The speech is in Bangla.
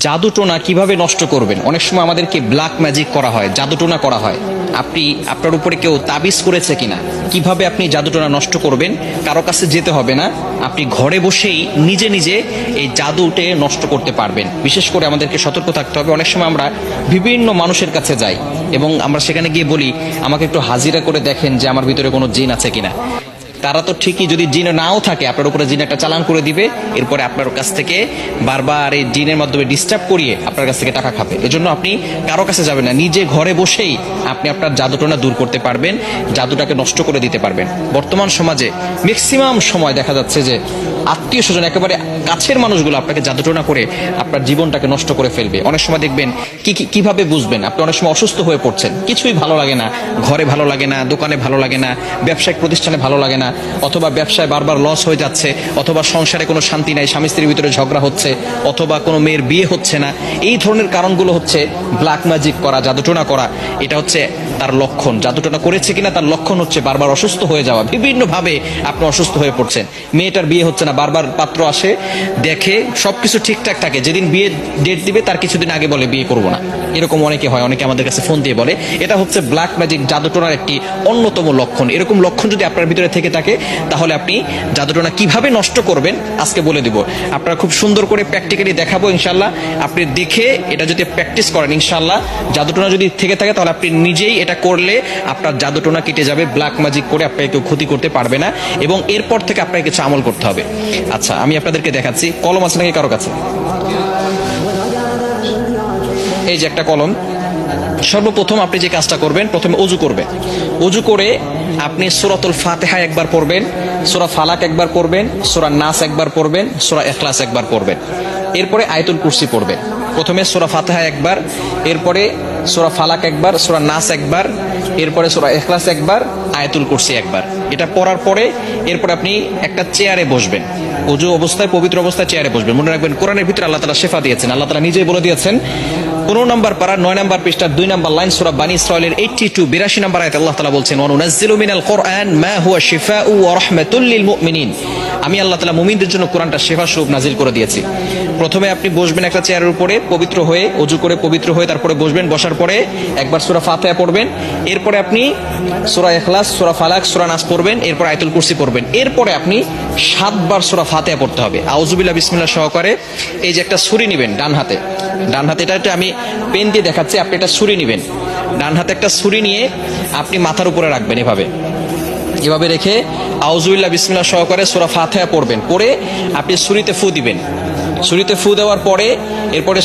জাদুটোনা কিভাবে নষ্ট করবেন? অনেক সময় আমাদেরকে ব্ল্যাক ম্যাজিক করা হয়, জাদুটোনা করা হয়। আপনি আপনার উপরে কেউ তাবিজ করেছে কিনা, কিভাবে আপনি জাদুটোনা নষ্ট করবেন? কারো কাছে যেতে হবে না, আপনি ঘরে বসেই নিজে নিজে এই জাদুটে নষ্ট করতে পারবেন। বিশেষ করে আমাদেরকে সতর্ক থাকতে হবে। অনেক সময় আমরা বিভিন্ন মানুষের কাছে যাই এবং আমরা সেখানে গিয়ে বলি, আমাকে একটু হাজিরা করে দেখেন যে আমার ভিতরে কোনো জিন আছে কিনা। তারা তো ঠিকই, যদি জিন নাও থাকে আপনার উপরে জিন একটা চালান করে দিবে, এরপরে আপনার কাছ থেকে বারবার এই জিনের মাধ্যমে ডিস্টার্ব করিয়ে আপনার কাছ থেকে টাকা খাবে। এজন্য আপনি কারো কাছে যাবেন না, নিজে ঘরে বসেই আপনি আপনার জাদুটোনা দূর করতে পারবেন, জাদুটাকে নষ্ট করে দিতে পারবেন। বর্তমান সমাজে ম্যাক্সিমাম সময় দেখা যাচ্ছে যে আত্মীয় স্বজন, একেবারে কাছের মানুষগুলো আপনাকে জাদুটোনা করে আপনার জীবনটাকে নষ্ট করে ফেলবে। অনেক সময় দেখবেন কিভাবে বুঝবেন? আপনি অনেক সময় অসুস্থ হয়ে পড়ছেন, কিছুই ভালো লাগে না, ঘরে ভালো লাগে না, দোকানে ভালো লাগে না, ব্যবসায়িক প্রতিষ্ঠানে ভালো লাগে না, অথবা ব্যবসায় বারবার লস হয়ে যাচ্ছে, অথবা সংসারে কোনো শান্তি নাই, স্বামী স্ত্রীর ভিতরে ঝগড়া হচ্ছে, অথবা কোনো মেয়ের বিয়ে হচ্ছে না। এই ধরনের কারণগুলো হচ্ছে ব্ল্যাক ম্যাজিক করা, জাদুটোনা করা। এটা হচ্ছে তার লক্ষণ। জাদুটোনা করেছে কিনা তার লক্ষণ হচ্ছে বারবার অসুস্থ হয়ে যাওয়া, বিভিন্নভাবে আপনি অসুস্থ হয়ে পড়ছেন। মেয়েটার বিয়ে হচ্ছে না, বারবার পাত্র আসে, দেখে সবকিছু ঠিকঠাক থাকে, যেদিন বিয়ে ডেট দিবে তার কিছুদিন আগে বলে বিয়ে করবো না। এরকম অনেকে হয়, অনেকে আমাদের কাছে ফোন দিয়ে বলে। এটা হচ্ছে ব্ল্যাক ম্যাজিক, জাদুটোনার একটি অন্যতম লক্ষণ। এরকম লক্ষণ যদি আপনার ভিতরে থেকে থাকে, তাহলে আপনি জাদুটোনা কিভাবে নষ্ট করবেন আজকে বলে দিব। আপনারা খুব সুন্দর করে প্র্যাকটিক্যালি দেখাবো ইনশাল্লাহ। আপনি দেখে এটা যদি প্র্যাকটিস করেন, ইনশাল্লাহ জাদুটোনা যদি থেকে থাকে তাহলে আপনি নিজেই এটা করলে আপনার জাদুটোনা কেটে যাবে। ব্ল্যাক ম্যাজিক করে আপনাকে কেউ ক্ষতি করতে পারবে না, এবং এরপর থেকে আপনাকে কিছু আমল করতে হবে। আচ্ছা, আমি আপনাদেরকে দেখাচ্ছি। কলম আছে নাকি কারো কাছে? এই যে একটা কলম। সর্বপ্রথম আপনি যে কাজটা করবেন, প্রথমে অজু করবেন। অজু করে আপনি সূরাতুল ফাতিহা একবার পড়বেন, সূরা ফালাক একবার পড়বেন, সূরা নাস একবার পড়বেন, সূরা ইখলাস একবার পড়বেন। এরপরে আয়াতুল কুরসি পড়বেন। প্রথমে সূরা ফাতিহা একবার, এরপরে সূরা ফালাক একবার, সূরা নাস একবার, এরপরে সূরা ইখলাস একবার, আয়াতুল কুরসি একবার। এটা পড়ার পরে এরপর আপনি একটা চেয়ারে বসবেন। ওযু অবস্থায়, পবিত্র অবস্থায় চেয়ারে বসবেন। মনে রাখবেন, কোরআনের ভিতরে আল্লাহ তাআলা শিফা দিয়েছেন। আল্লাহ তাআলা নিজেই বলে দিয়েছেন, 15 নম্বর পারা 9 নম্বর পৃষ্ঠার 2 নম্বর লাইন, সূরা বানী ইসরাঈলের 82 নম্বর আয়াতে আল্লাহ তাআলা বলছেন, ওয়া নুনাজ্জিলু মিনাল কুরআন মা হুয়া শিফাউ ওয়া রাহমাতুল লিল মুমিনিন। আমি আল্লাহ তাআলা মুমিনদের জন্য কোরআনটা শিফা স্বরূপ নাজিল করে দিয়েছি। প্রথমে আপনি বসবেন একটা চেয়ারের উপরে, পবিত্র হয়ে, ওযু করে পবিত্র হয়ে তারপরে বসবেন। বসার পরে একবার সূরা ফাতিহা পড়বেন, এরপরে আপনি সূরা ইখলাস, সূরা ফালাক, সূরা নাস পড়বেন, এরপর আয়াতুল কুরসি পড়বেন। এরপরে আপনি 7 বার সূরা ফাতিহা পড়তে হবে আউযুবিল্লাহ বিসমিল্লাহ সহকারে। এই যে একটা ছুরি নেবেন ডান হাতে, এটা আমি পেন দিয়ে দেখাচ্ছি, আপনি এটা ছুরি নেবেন। ডান হাতে একটা ছুরি নিয়ে আপনি মাথার উপরে রাখবেন, এভাবে রেখে আউযুবিল্লাহ বিসমিল্লাহ সহকারে সূরা ফাতিহা পড়বেন। পড়ে আপনি ছুরিতে ফু দিবেন। ছুরিতে ফু দেওয়ার পরে এরপরে